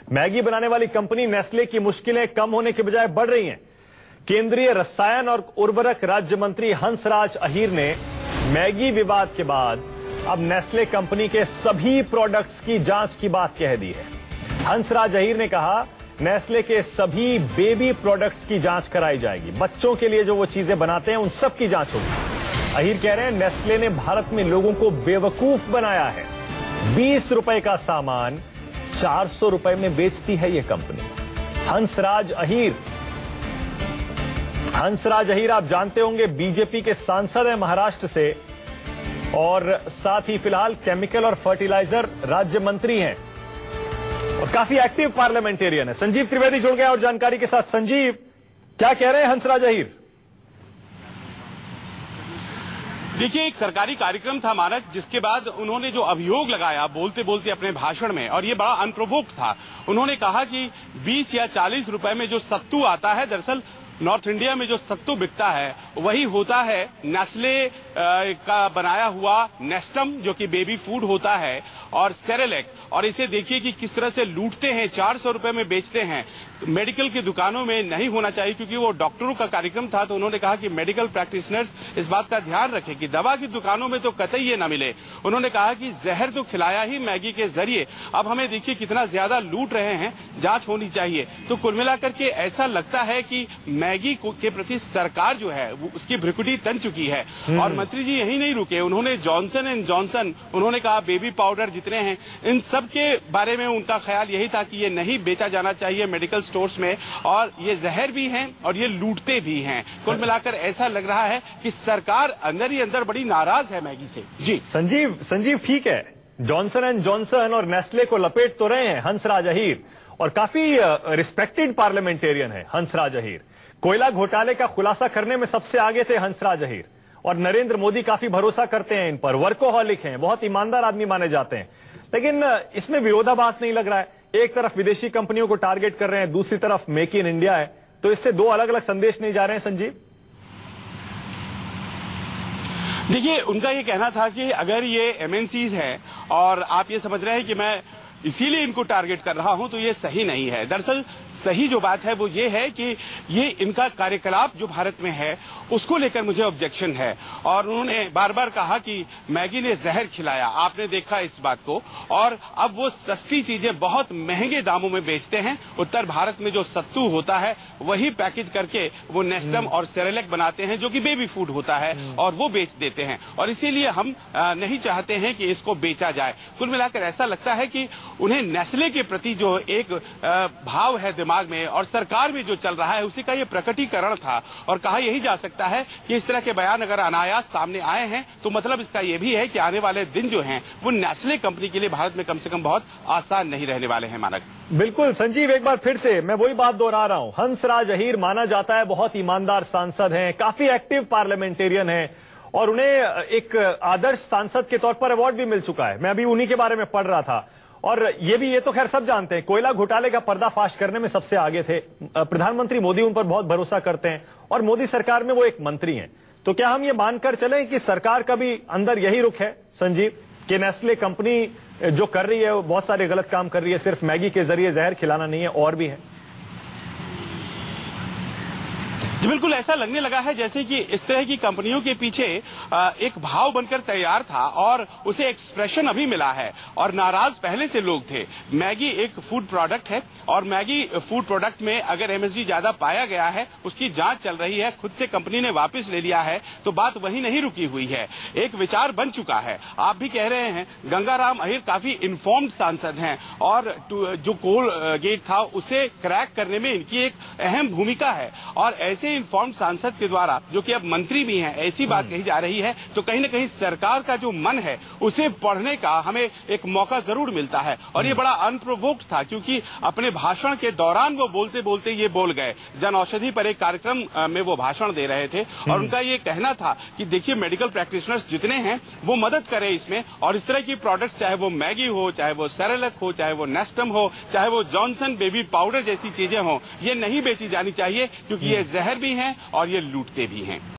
Maggi बनाने वाली company Nestle की मुश्किलें कम होने के बजाय बढ़ रही हैं। केंद्रीय रसायन और उर्वरक राज्य मंत्री हंसराज अहीर ने मैगी विवाद के बाद अब नेस्ले कंपनी के सभी प्रोडक्ट्स की जांच की बात कह दी है। हंसराज अहीर ने कहा, नेस्ले के सभी बेबी प्रोडक्ट्स की जांच कराई जाएगी। बच्चों के लिए जो वो चीजें बनाते हैं उन सब की जांच होगी। अहीर कह रहे हैं, नेस्ले ने भारत में लोगों को बेवकूफ बनाया है। 20 रुपए का सामान 400 रुपए में बेचती है ये कंपनी। हंसराज अहीर आप जानते होंगे, बीजेपी के सांसद हैं महाराष्ट्र से, और साथ ही फिलहाल केमिकल और फर्टिलाइजर राज्य मंत्री हैं और काफी एक्टिव पार्लियामेंटेरियन है। संजीव त्रिवेदी जुड़ गया और जानकारी के साथ। संजीव, क्या कह रहे हैं हंसराज अहीर? देखिए, एक सरकारी कार्यक्रम था मानक, जिसके बाद उन्होंने जो अभियोग लगाया बोलते बोलते अपने भाषण में, और ये बड़ा अनप्रोवोक्ड था। उन्होंने कहा कि 20 या 40 रुपए में जो सत्तू आता है, दरअसल नॉर्थ इंडिया में जो सत्तू बिकता है वही होता है नेस्ले का बनाया हुआ नेस्टम, जो कि बेबी फूड होता है, और सेरेलेक। और इसे देखिए कि किस तरह से लूटते हैं, 400 रुपए में बेचते हैं। मेडिकल की दुकानों में नहीं होना चाहिए, क्योंकि वो डॉक्टरों का कार्यक्रम था, तो उन्होंने कहा कि मेडिकल प्रैक्टिशनर्स इस बात का ध्यान रखें कि दवा की दुकानों में तो कतई ये न मिले। उन्होंने कहा कि जहर तो खिलाया ही मैगी के जरिए, अब हमें देखिए कितना ज्यादा लूट रहे हैं, जांच होनी चाहिए। तो कुल मिलाकर के ऐसा लगता है कि मैगी के प्रति सरकार जो है वो उसकी भ्रिकुटी तन चुकी है। और मंत्री जी यही नहीं रुके, उन्होंने जॉनसन एंड जॉनसन, उन्होंने कहा बेबी पाउडर जितने हैं, इन सब के बारे में उनका ख्याल यही था कि ये नहीं बेचा जाना चाहिए मेडिकल स्टोर्स में, और ये जहर भी हैं और ये लूटते भी हैं। कुल मिलाकर ऐसा लग रहा है कि सरकार अंदर ही अंदर बड़ी नाराज है मैगी से। जी संजीव ठीक है, जॉनसन एंड जॉनसन और नेस्ले को लपेट तो रहे हैं हंसराज अहीर, और काफी रिस्पेक्टेड पार्लियामेंटेरियन है हंसराज अहीर। कोयला घोटाले का खुलासा करने में सबसे आगे थे हंसराज अहीर, और नरेंद्र मोदी काफी भरोसा करते हैं इन पर। वर्कोहॉलिक हैं, बहुत ईमानदार आदमी माने जाते हैं। लेकिन इसमें विरोधाभास नहीं लग रहा है। एक तरफ विदेशी कंपनियों को टारगेट कर रहे हैं, दूसरी तरफ मेक इन इंडिया है, तो इससे दो अलग अलग संदेश नहीं जा रहे हैं संजीव? देखिए, उनका ये कहना था कि अगर ये एमएनसीज है और आप ये समझ रहे हैं कि मैं इसीलिए इनको टारगेट कर रहा हूं, तो ये सही नहीं है। दरअसल सही जो बात है वो ये है कि ये इनका कार्यकलाप जो भारत में है उसको लेकर मुझे ऑब्जेक्शन है। और उन्होंने बार बार कहा कि मैगी ने जहर खिलाया, आपने देखा इस बात को, और अब वो सस्ती चीजें बहुत महंगे दामों में बेचते हैं। उत्तर भारत में जो सत्तू होता है वही पैकेज करके वो नेस्टम और सेरेलेक बनाते हैं, जो कि बेबी फूड होता है, और वो बेच देते हैं। और इसीलिए हम नहीं चाहते हैं कि इसको बेचा जाए। कुल मिलाकर ऐसा लगता है कि उन्हें नेस्ले के प्रति जो एक भाव है दिमाग में और सरकार में जो चल रहा है, उसी का ये प्रकटीकरण था। और कहा यही जा सकता है कि इस तरह के बयान अगर अनायास सामने आए हैं, तो मतलब इसका ये भी है कि आने वाले दिन जो हैं वो नेस्ले कंपनी के लिए भारत में कम से कम बहुत आसान नहीं रहने वाले हैं मानक। बिल्कुल संजीव, एक बार फिर से मैं वही बात दोहरा रहा हूं। हंसराज अहीर माना जाता है बहुत ईमानदार सांसद हैं, काफी एक्टिव पार्लियामेंटेरियन हैं, और उन्हें एक आदर्श सांसद के तौर पर अवार्ड भी मिल चुका है। मैं अभी उन्हीं के बारे में पढ़ रहा था। और ये तो खैर सब जानते हैं, कोयला घोटाले का पर्दाफाश करने में सबसे आगे थे। प्रधानमंत्री मोदी उन पर बहुत भरोसा करते हैं, और मोदी सरकार में वो एक मंत्री हैं। तो क्या हम ये मानकर चलें कि सरकार का भी अंदर यही रुख है संजीव, कि नेस्ले कंपनी जो कर रही है वो बहुत सारे गलत काम कर रही है, सिर्फ मैगी के जरिए जहर खिलाना नहीं है, और भी है? बिल्कुल ऐसा लगने लगा है जैसे कि इस तरह की कंपनियों के पीछे एक भाव बनकर तैयार था और उसे एक्सप्रेशन अभी मिला है, और नाराज पहले से लोग थे। मैगी एक फूड प्रोडक्ट है, और मैगी फूड प्रोडक्ट में अगर एमएसजी ज्यादा पाया गया है, उसकी जांच चल रही है, खुद से कंपनी ने वापस ले लिया है, तो बात वही नहीं रुकी हुई है, एक विचार बन चुका है। आप भी कह रहे हैं, गंगाराम अहीर काफी इन्फॉर्म्ड सांसद हैं, और जो कोल गेट था उसे क्रैक करने में इनकी एक अहम भूमिका है। और ऐसे इन्फॉर्म्ड सांसद के द्वारा, जो कि अब मंत्री भी हैं, ऐसी बात कही जा रही है, तो कहीं न कहीं सरकार का जो मन है उसे पढ़ने का हमें एक मौका जरूर मिलता है। और ये बड़ा अनप्रोवोक्ड था, क्योंकि अपने भाषण के दौरान वो बोलते बोलते ये बोल गए। जन औषधि पर एक कार्यक्रम में वो भाषण दे रहे थे, और उनका ये कहना था कि देखिए मेडिकल प्रैक्टिशनर्स जितने हैं वो मदद करें इसमें, और इस तरह की प्रोडक्ट्स, चाहे वो मैगी हो, चाहे वो सेरेलेक हो, चाहे वो नेस्टम हो, चाहे वो जॉनसन बेबी पाउडर जैसी चीजें हो, ये नहीं बेची जानी चाहिए, क्योंकि ये जहर भी हैं और ये लूटते भी हैं।